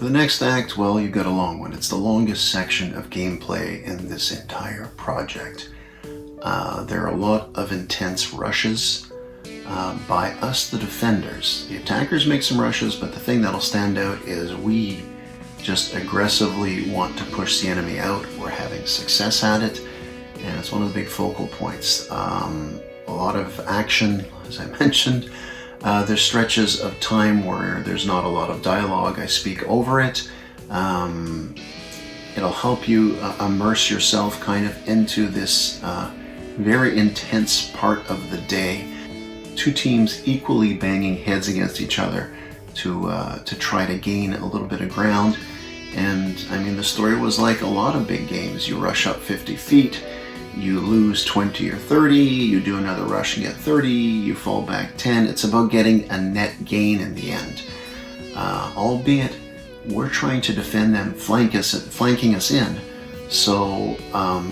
For the next act, well, you've got a long one. It's the longest section of gameplay in this entire project. There are a lot of intense rushes by us, the defenders. The attackers make some rushes, but the thing that'll stand out is we just aggressively want to push the enemy out. We're having success at it, and it's one of the big focal points. A lot of action, as I mentioned. There's stretches of time where there's not a lot of dialogue. I speak over it. It'll help you immerse yourself kind of into this very intense part of the day. Two teams equally banging heads against each other to try to gain a little bit of ground. And I mean, the story was like a lot of big games. You rush up 50 feet, you lose 20 or 30, you do another rush and get 30, you fall back 10. It's about getting a net gain in the end. Albeit, we're trying to defend them, flanking us in. So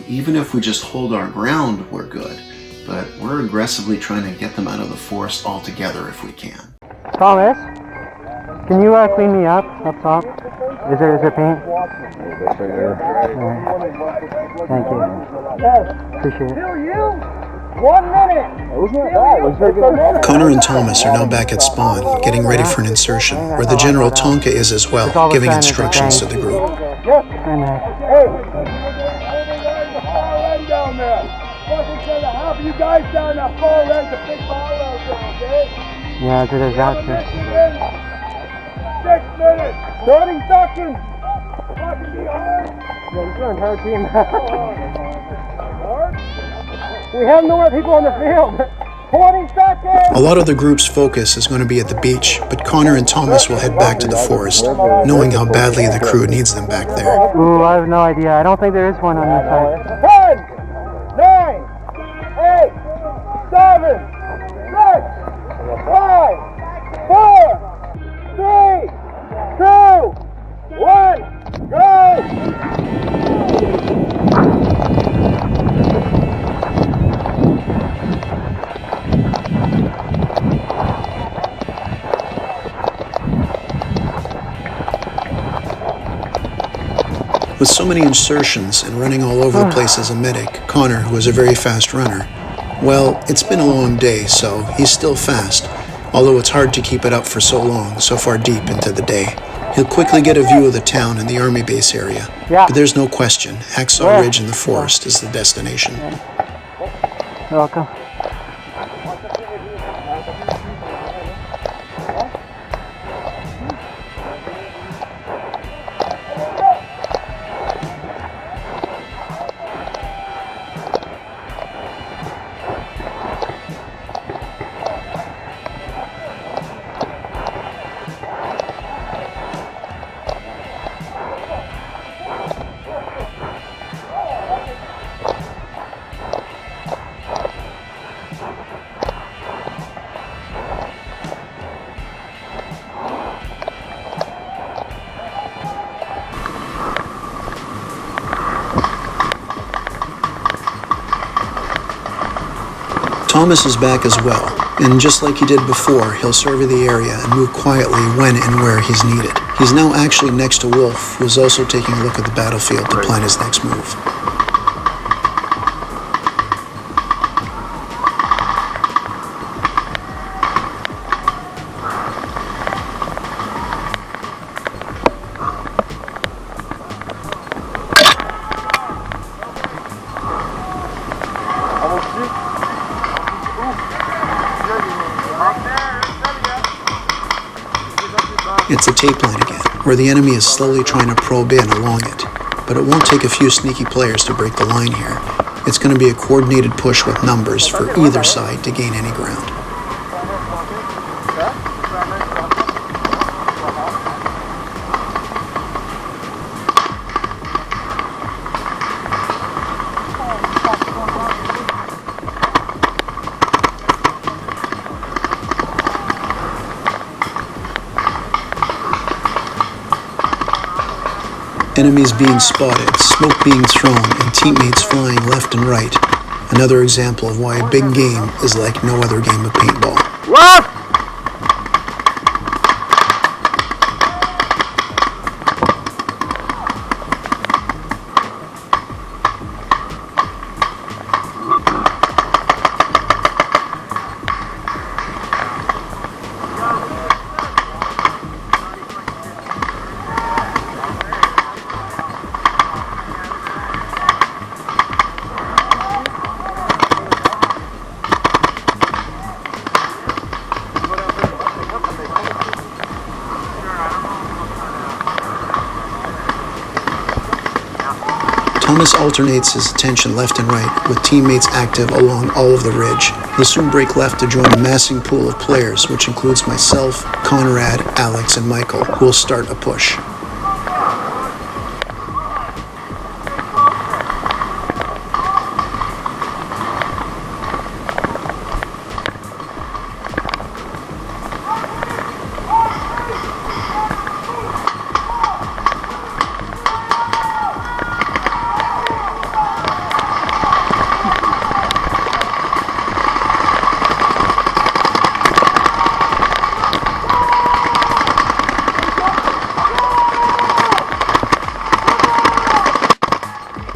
even if we just hold our ground, we're good. But we're aggressively trying to get them out of the forest altogether if we can. Thomas, can you clean me up top? Is there paint? That's right there. Right. Thank you. Appreciate it. 1 minute! It was not bad. It was very good. Connor and Thomas are now back at spawn, getting ready for an insertion, where the General Tonka is as well, giving instructions to the group. Yep. Hey! Down there! Fucking trying to help you guys down that far end to pick ball out there, okay? Yeah, it's a disaster. 6 minutes! 30 seconds! Fucking be hard! Yeah, this is our entire team. Hard? We have no more people on the field. 20 seconds! A lot of the group's focus is going to be at the beach, but Connor and Thomas will head back to the forest, knowing how badly the crew needs them back there. Ooh, I have no idea. I don't think there is one on this side. 10, 9, 8, 7, 6, 5, 4, 3, 2, 1, go! With so many insertions and running all over the place as a medic, Connor, who is a very fast runner, well, it's been a long day, so he's still fast, although it's hard to keep it up for so long, so far deep into the day. He'll quickly get a view of the town and the army base area, but there's no question, Hacksaw Ridge in the forest is the destination. You're welcome. Thomas is back as well, and just like he did before, he'll survey the area and move quietly when and where he's needed. He's now actually next to Wolf, who is also taking a look at the battlefield to plan his next move. It's a tape line again, where the enemy is slowly trying to probe in along it. But it won't take a few sneaky players to break the line here. It's going to be a coordinated push with numbers for either side to gain any ground. Enemies being spotted, smoke being thrown, and teammates flying left and right. Another example of why a big game is like no other game of paintball. Thomas alternates his attention left and right, with teammates active along all of the ridge. He'll soon break left to join a massing pool of players, which includes myself, Conrad, Alex, and Michael, who will start a push.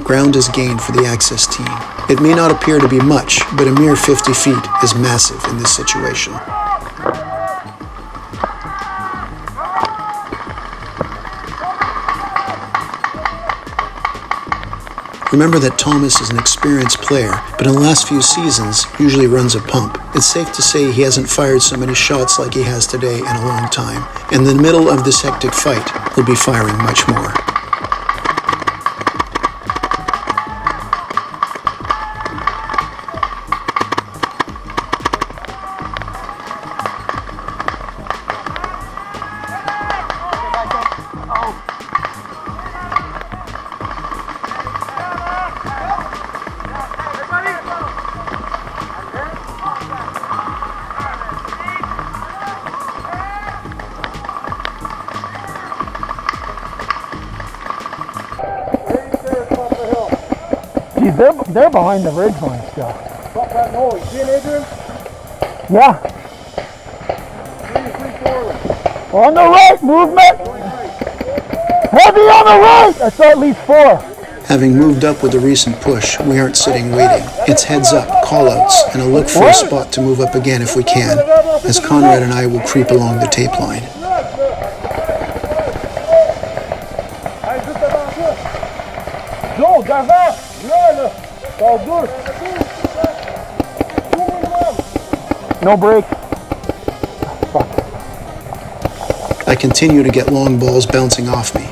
Ground is gained for the Access team. It may not appear to be much, but a mere 50 feet is massive in this situation. Remember that Thomas is an experienced player, but in the last few seasons usually runs a pump. It's safe to say he hasn't fired so many shots like he has today in a long time. In the middle of this hectic fight, he'll be firing much more. Geez, they're behind the ridge line still. Stop that noise. See it, Adrian? Yeah. Three forward. On the right, movement. Heavy on the right. I saw at least 4. Having moved up with the recent push, we aren't sitting waiting. It's heads up, call-outs, and a look for a spot to move up again if we can, as Conrad and I will creep along the tape line. Joe, Gavin! Là, t'en deux! No break. I continue to get long balls bouncing off me.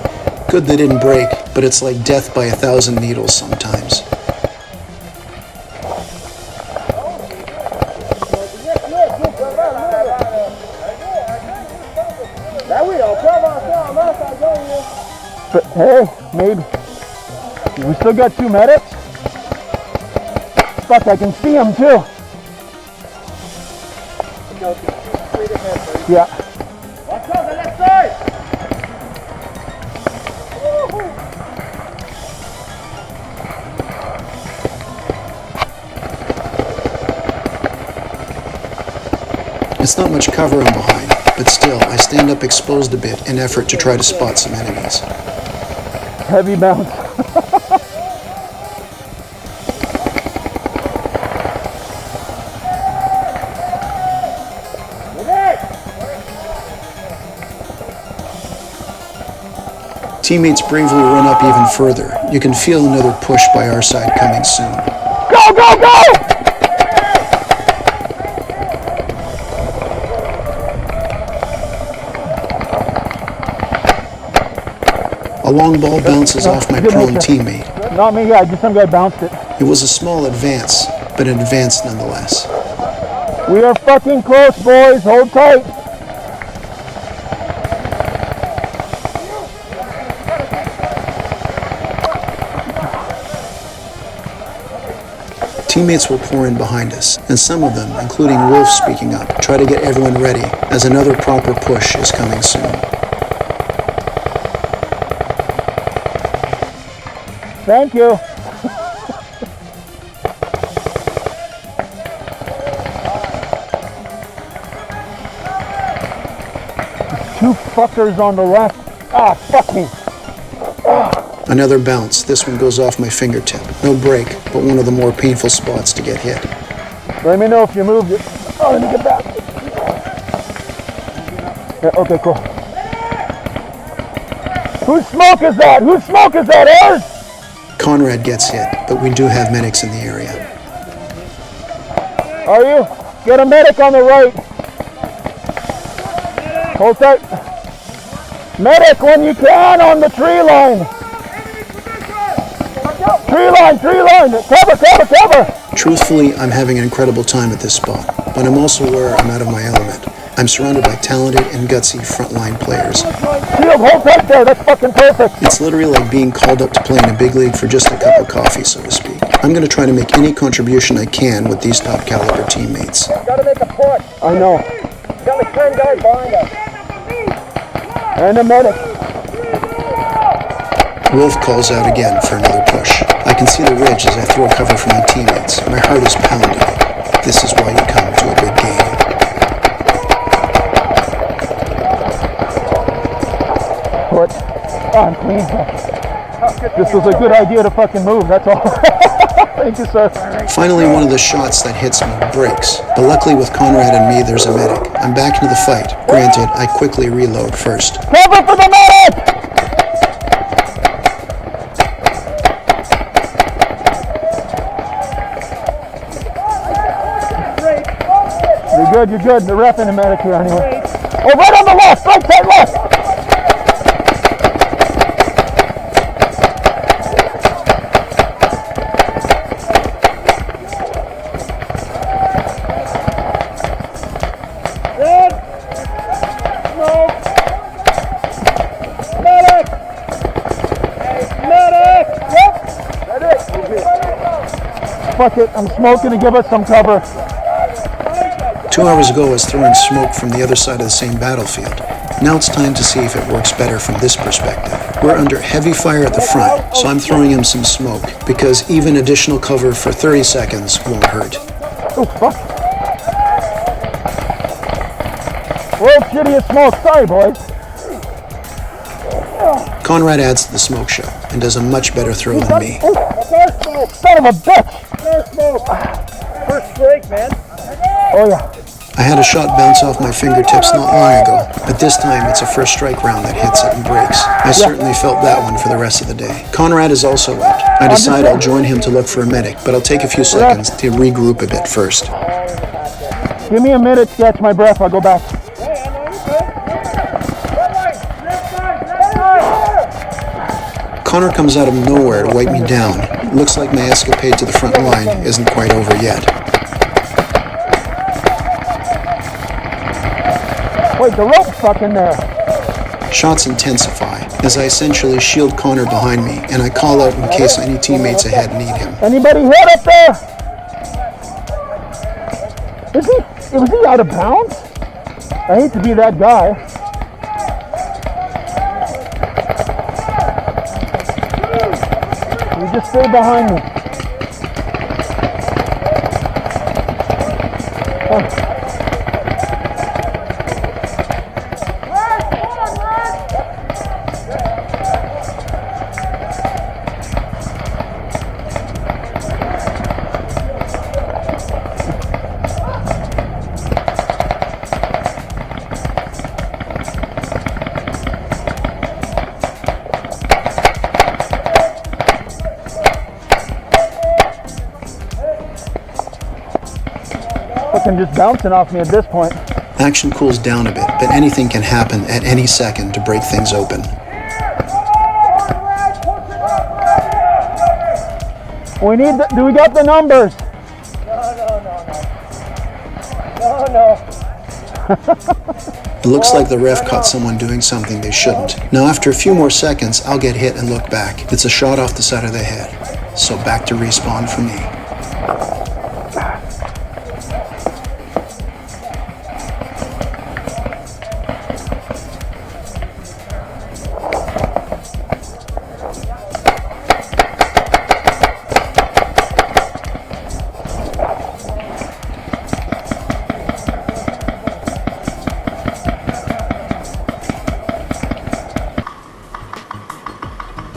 Good they didn't break, but it's like death by 1,000 needles sometimes. But hey, maybe. We still got 2 medics. Fuck, I can see them too. Yeah. Watch out, the left side! It's not much cover I'm behind, but still, I stand up exposed a bit in effort to try to spot some enemies. Heavy bounce. Teammates bravely run up even further. You can feel another push by our side coming soon. Go, go, go! A long ball bounces off my prone teammate. Not me, yeah, just some guy bounced it. It was a small advance, but an advance nonetheless. We are fucking close, boys. Hold tight. Teammates will pour in behind us, and some of them, including Wolf speaking up, try to get everyone ready, as another proper push is coming soon. Thank you. There's 2 fuckers on the left. Ah, fuck me. Another bounce. This one goes off my fingertip. No break, but one of the more painful spots to get hit. Let me know if you moved it. Oh, let me get back. Yeah, okay, cool. Whose smoke is that? Whose smoke is that? Ours? Conrad gets hit, but we do have medics in the area. Are you? Get a medic on the right. Hold tight. Medic when you can on the tree line. Tree line, cover! Truthfully, I'm having an incredible time at this spot, but I'm also aware I'm out of my element. I'm surrounded by talented and gutsy frontline players. Shield, hold tight there, that's fucking perfect. It's literally like being called up to play in a big league for just a cup of coffee, so to speak. I'm going to try to make any contribution I can with these top caliber teammates. Gotta make a push. I know. Got like 10 guys behind us. And a medic. Wolf calls out again for another push. I can see the ridge as I throw cover for my teammates. My heart is pounding. This is why you come to a good game. Put on, please. This was a good idea to fucking move, that's all. Thank you, sir. Finally, one of the shots that hits me breaks. But luckily with Conrad and me, there's a medic. I'm back into the fight. Granted, I quickly reload first. Cover for the medic! You're good. They're repping the medic here anyway. Oh, right on the left! Right side left! Red! Smoke! Medic! Medic! Yep! Medic! Fuck it, I'm smoking to give us some cover. 2 hours ago, I was throwing smoke from the other side of the same battlefield. Now it's time to see if it works better from this perspective. We're under heavy fire at the front, so I'm throwing him some smoke, because even additional cover for 30 seconds won't hurt. Oh, fuck. World's shittiest smoke. Sorry, boys. Conrad adds to the smoke show, and does a much better throw than me. Oh, that's our smoke. Son of a bitch. That's our smoke. First break, man. Oh, yeah. I had a shot bounce off my fingertips not long ago, but this time it's a first strike round that hits it and breaks. I certainly felt that one for the rest of the day. Conrad is also out. I decide I'll join him to look for a medic, but I'll take a few seconds to regroup a bit first. Give me a minute to catch my breath. I'll go back. Connor comes out of nowhere to wipe me down. Looks like my escapade to the front line isn't quite over yet. Wait, the rope's fucking there. Shots intensify as I essentially shield Connor behind me, and I call out in case any teammates ahead need him. Anybody hit up there? Was he out of bounds? I hate to be that guy. You just stay behind me. Oh. Fucking just bouncing off me at this point. Action cools down a bit, but anything can happen at any second to break things open. Do we got the numbers? No. It looks like the ref caught someone doing something they shouldn't. Now after a few more seconds, I'll get hit and look back. It's a shot off the side of the head. So back to respawn for me.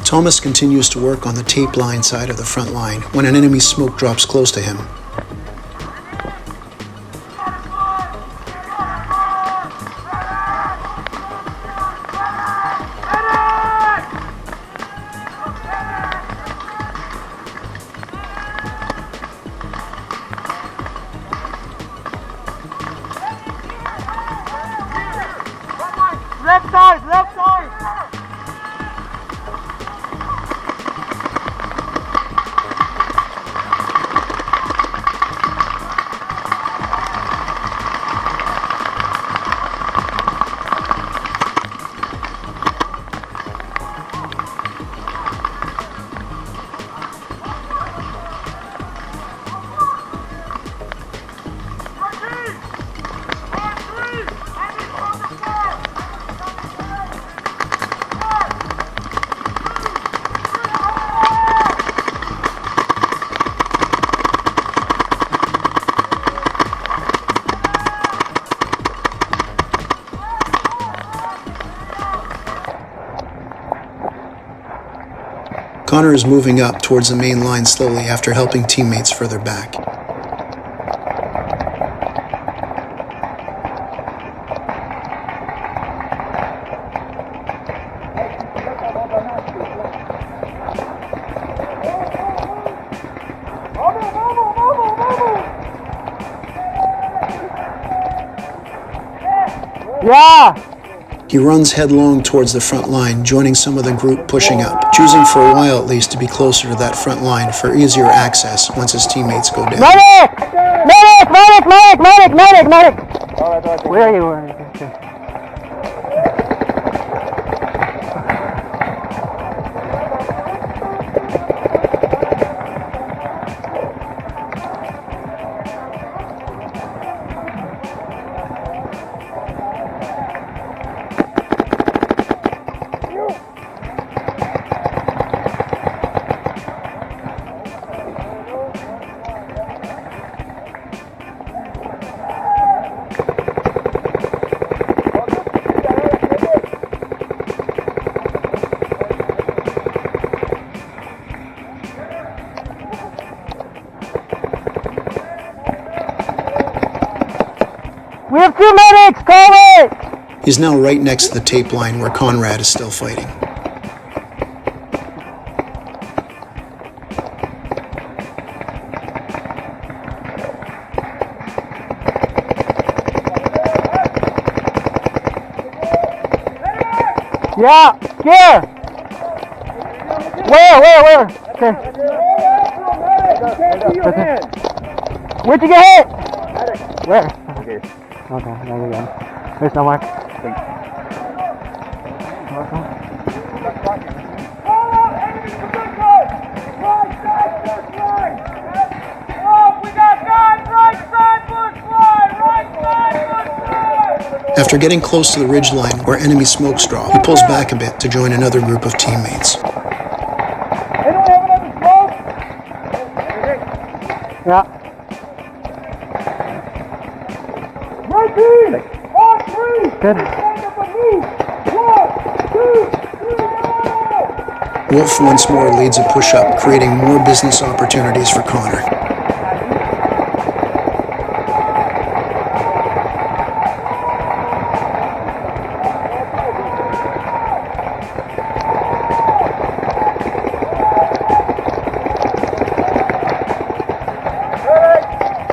Thomas continues to work on the tape line side of the front line when an enemy smoke drops close to him. Left side! Connor is moving up towards the main line slowly after helping teammates further back. Yeah! He runs headlong towards the front line, joining some of the group pushing up, choosing for a while at least to be closer to that front line for easier access once his teammates go down. Medic! Medic! Medic! Medic! Medic! Medic! Medic! Where are you? Okay. We have 2 medics! Call it! He's now right next to the tape line where Conrad is still fighting. Yeah! Here! Where? Okay. Where'd you get hit? Where? Okay, there we go. There's no mark. After getting close to the ridgeline where enemy smokes drop, he pulls back a bit to join another group of teammates. Yeah. Good. Wolf once more leads a push-up, creating more business opportunities for Connor.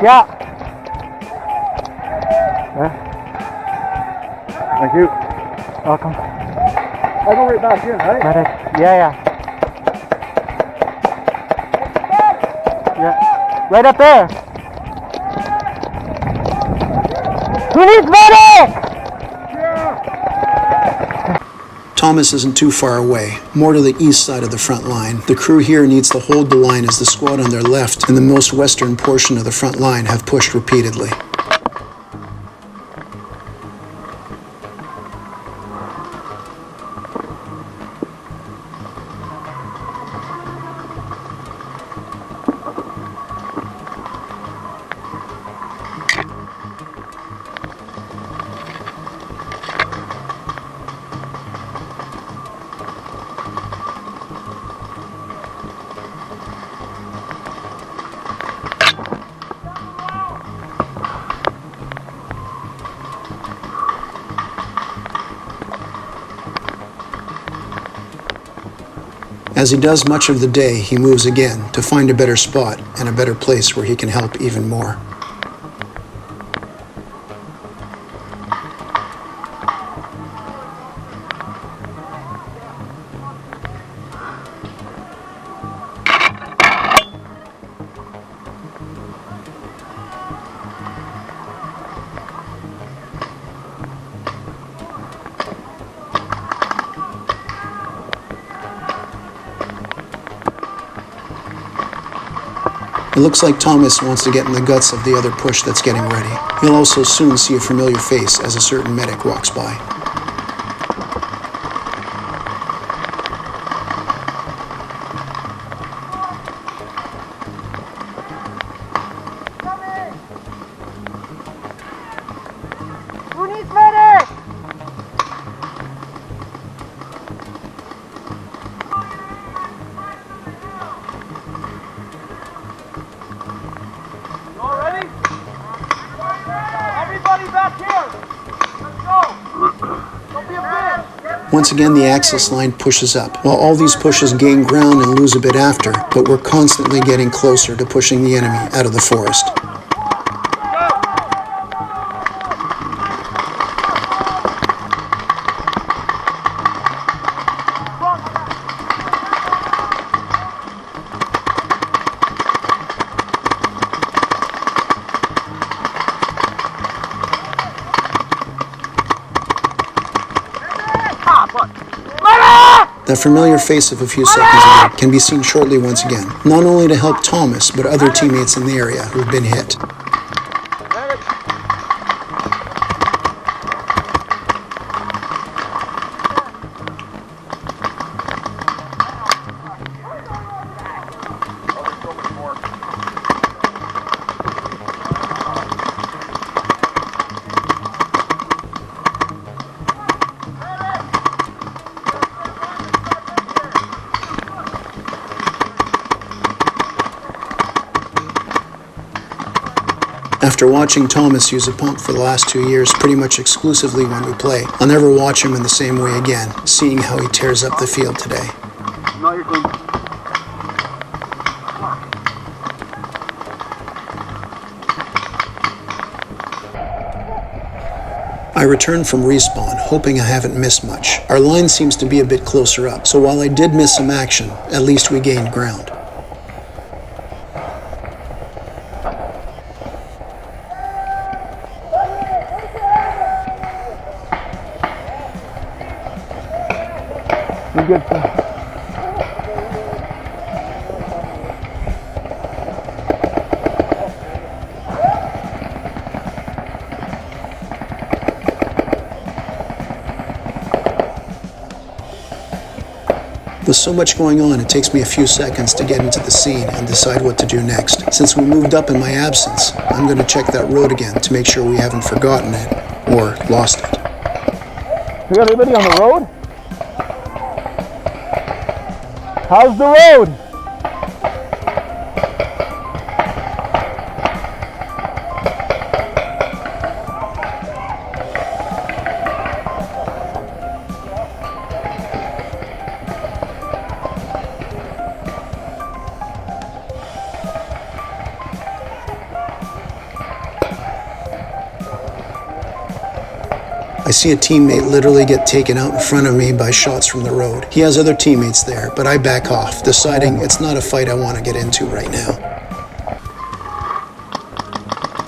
Yeah. Thank you. Welcome. I'll go right back in, right? Medic. Yeah. Yeah. Right up there. Who needs medic? Thomas isn't too far away, more to the east side of the front line. The crew here needs to hold the line as the squad on their left and the most western portion of the front line have pushed repeatedly. As he does much of the day, he moves again to find a better spot and a better place where he can help even more. It looks like Thomas wants to get in the guts of the other push that's getting ready. He'll also soon see a familiar face as a certain medic walks by. Who needs medic? Once again, the access line pushes up, while all these pushes gain ground and lose a bit after, but we're constantly getting closer to pushing the enemy out of the forest. That familiar face of a few seconds ago can be seen shortly once again, not only to help Thomas, but other teammates in the area who've been hit. After watching Thomas use a pump for the last 2 years pretty much exclusively when we play, I'll never watch him in the same way again, seeing how he tears up the field today. Not your thing. I return from respawn, hoping I haven't missed much. Our line seems to be a bit closer up, so while I did miss some action, at least we gained ground. You good? With so much going on, it takes me a few seconds to get into the scene and decide what to do next. Since we moved up in my absence, I'm going to check that road again to make sure we haven't forgotten it or lost it. We got anybody on the road? How's the road? I see a teammate literally get taken out in front of me by shots from the road. He has other teammates there, but I back off, deciding it's not a fight I want to get into right now.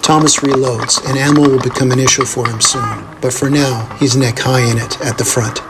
Thomas reloads, and ammo will become an issue for him soon, but for now, he's neck high in it at the front.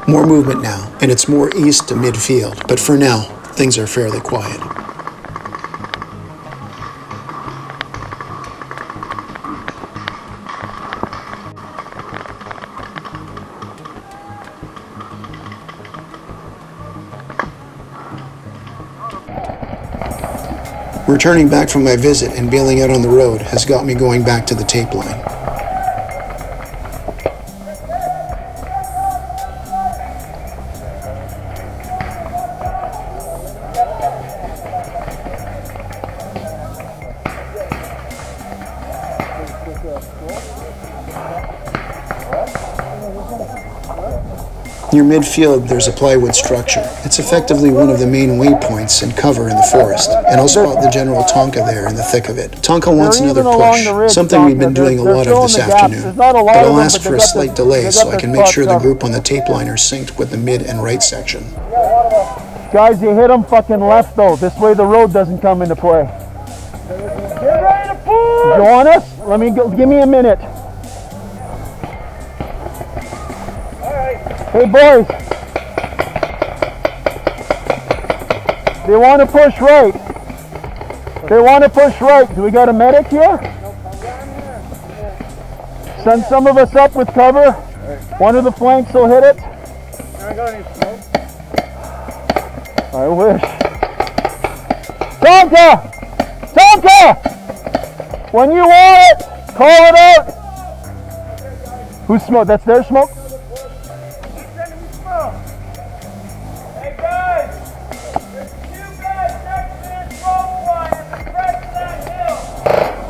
More movement now, and it's more east to midfield, but for now, things are fairly quiet. Returning back from my visit and bailing out on the road has got me going back to the tape line. Near midfield, there's a plywood structure. It's effectively one of the main waypoints and cover in the forest, and I'll spot the General Tonka there in the thick of it. Tonka wants another push, something we've been doing a lot of this afternoon, but I'll ask for a slight delay so I can make sure the group on the tape line are synced with the mid and right section. Guys, you hit them fucking left though. This way the road doesn't come into play. Get ready to push! You want us? Let me go. Give me a minute. Hey boys, they want to push right. They want to push right. Do we got a medic here? Send some of us up with cover. One of the flanks will hit it. I got any smoke? I wish. Tonka! Tonka! When you want it, call it out. Who's smoke? That's their smoke? Sending me smoke. Hey guys! There's 2 guys next to this smoke line at the crest of that hill.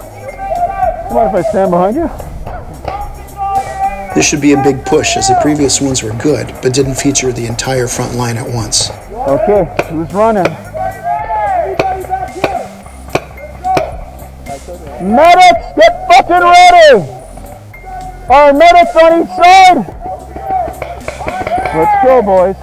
When you make that Mind if I stand behind you? focus all your energy. This should be a big push, as the previous ones were good, but didn't feature the entire front line at once. Okay, who's running? Everybody back here. Let's go. Medics, get fucking ready! Our medics on each side! Let's go, boys.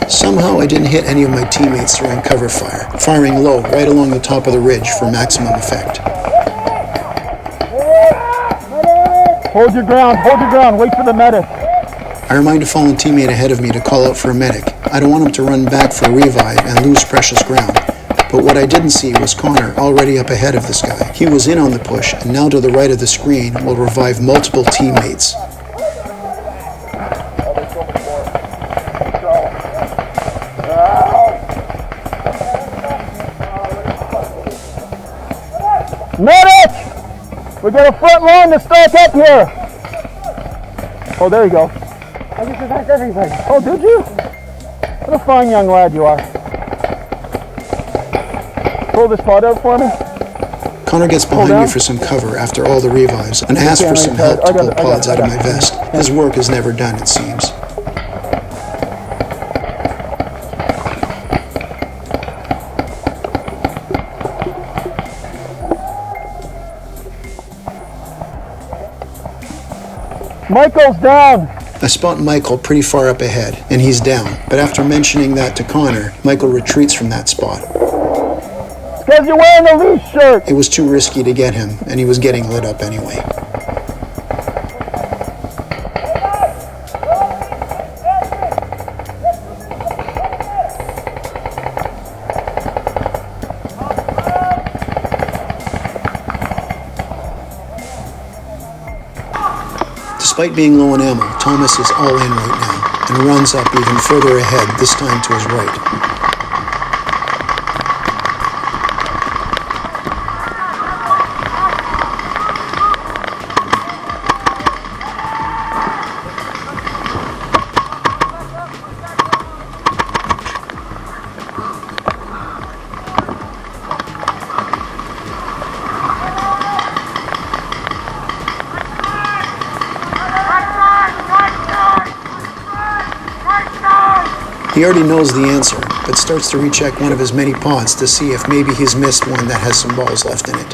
Somehow I didn't hit any of my teammates during cover fire, firing low right along the top of the ridge for maximum effect. Hold your ground, wait for the medic. I remind a fallen teammate ahead of me to call out for a medic. I don't want him to run back for a revive and lose precious ground. But what I didn't see was Connor already up ahead of this guy. He was in on the push, and now to the right of the screen will revive multiple teammates. Medic! We got a front line to stack up here. Oh, there you go. I just attacked everybody. Oh, did you? What a fine young lad you are. Pull this pod out for me. Connor gets behind me for some cover after all the revives and asks for some help to pull pods out of my vest. His work is never done, it seems. Michael's down. I spot Michael pretty far up ahead, and he's down. But after mentioning that to Connor, Michael retreats from that spot. It's because you're wearing a leash shirt. It was too risky to get him, and he was getting lit up anyway. Despite being low on ammo, Thomas is all in right now, and runs up even further ahead, this time to his right. He already knows the answer, but starts to recheck one of his many pods to see if maybe he's missed one that has some balls left in it.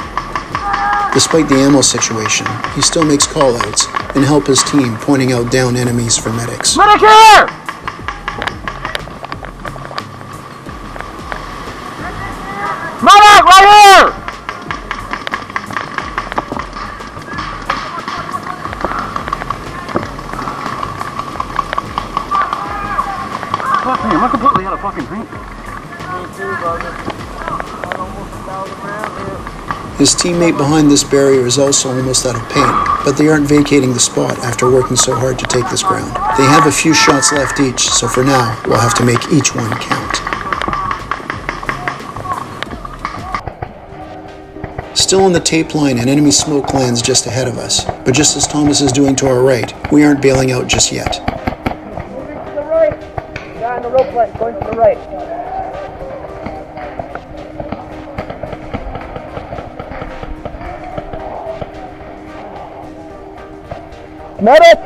Despite the ammo situation, he still makes call-outs and help his team, pointing out down enemies for medics. Medic here! Medic, right here! Fuck me, am I completely out of fucking paint? His teammate behind this barrier is also almost out of paint, but they aren't vacating the spot after working so hard to take this ground. They have a few shots left each, so for now, we'll have to make each one count. Still on the tape line, an enemy smoke lands just ahead of us, but just as Thomas is doing to our right, we aren't bailing out just yet. Moving to the right. Guy on the rope line going to the right. Medic!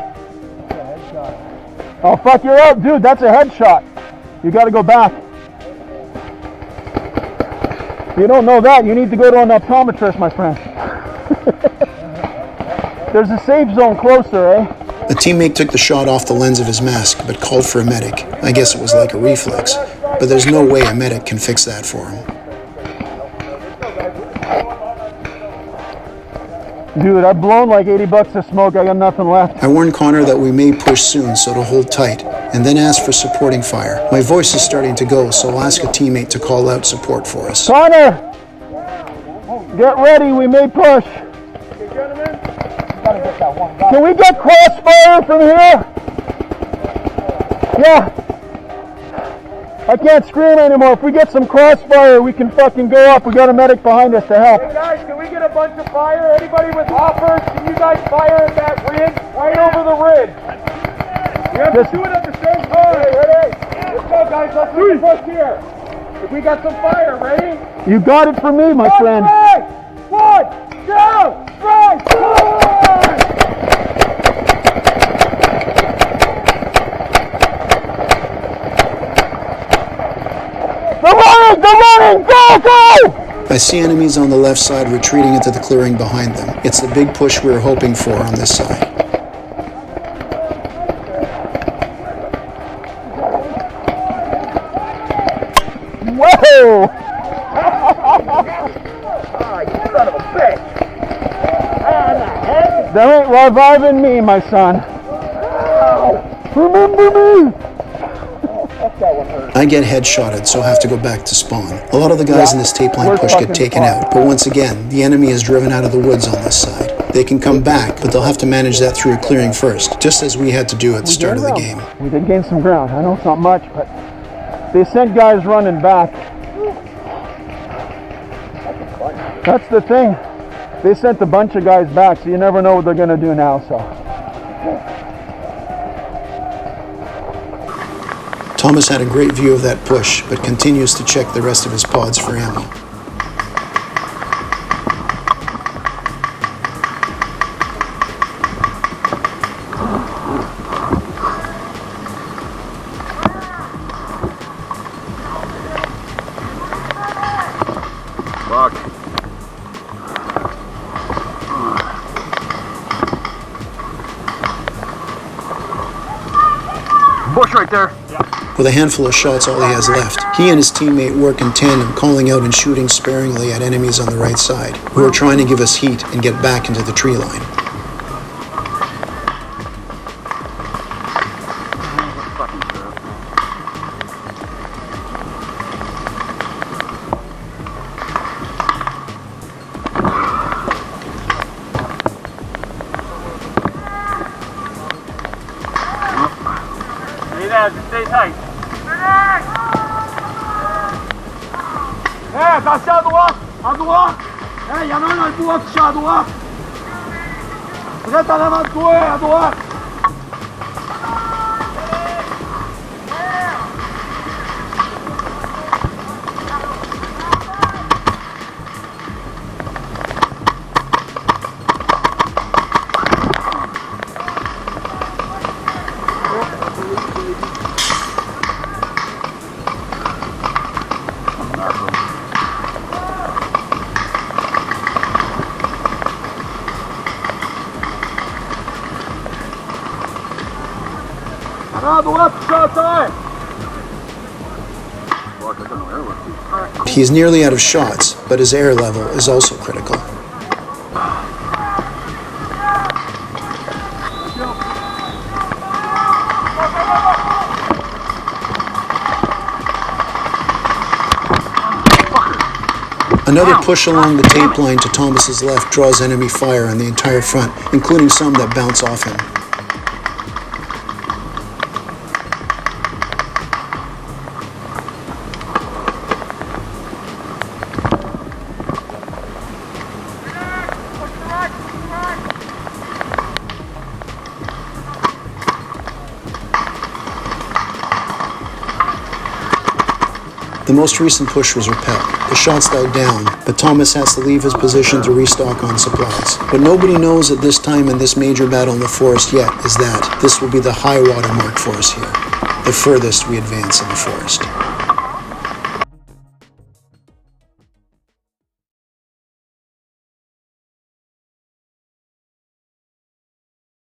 Oh, fuck, you're out. Dude, that's a headshot. You gotta go back. You don't know that. You need to go to an optometrist, my friend. There's a safe zone closer, eh? A teammate took the shot off the lens of his mask, but called for a medic. I guess it was like a reflex, but there's no way a medic can fix that for him. Dude, I've blown like 80 bucks of smoke. I got nothing left. I warn Connor that we may push soon, so to hold tight, and then ask for supporting fire. My voice is starting to go, so I'll ask a teammate to call out support for us. Connor! Get ready, we may push. Can we get crossfire from here? Yeah. I can't scream anymore. If we get some crossfire, we can fucking go up. We got a medic behind us to help. Hey guys, can we get a bunch of fire? Anybody with hoppers? Can you guys fire at that ridge? Right over the ridge. We have to do it at the same time. Ready? Let's go guys, let's do push here. If we got some fire, ready? You got it from me, my friend. 1, 2, 3, 4! They're running, go, go! I see enemies on the left side retreating into the clearing behind them. It's the big push we were hoping for on this side. Whoa! Son of a bitch! They ain't reviving me, my son. Remember me! I get headshotted, so I have to go back to spawn. A lot of the guys in this tape line push get taken out, but once again, the enemy is driven out of the woods on this side. They can come back, but they'll have to manage that through clearing first, just as we had to do at the start of the game. We did gain some ground. I know it's not much, but they sent guys running back. That's the thing. They sent a bunch of guys back, so you never know what they're going to do now, so. Thomas had a great view of that push, but continues to check the rest of his pods for ammo. Bush right there. With a handful of shots all he has left, he and his teammate work in tandem, calling out and shooting sparingly at enemies on the right side, who are trying to give us heat and get back into the tree line. Stay tight. Dans à droite, à droite. Il y en a un dans le bois qui est à droite. Vous êtes en avant de toi, à droite. He's nearly out of shots, but his air level is also critical. Another push along the tape line to Thomas's left draws enemy fire on the entire front, including some that bounce off him. The most recent push was repelled. The shots died down, but Thomas has to leave his position to restock on supplies. What nobody knows at this time in this major battle in the forest yet is that this will be the high water mark for us here, the furthest we advance in the forest.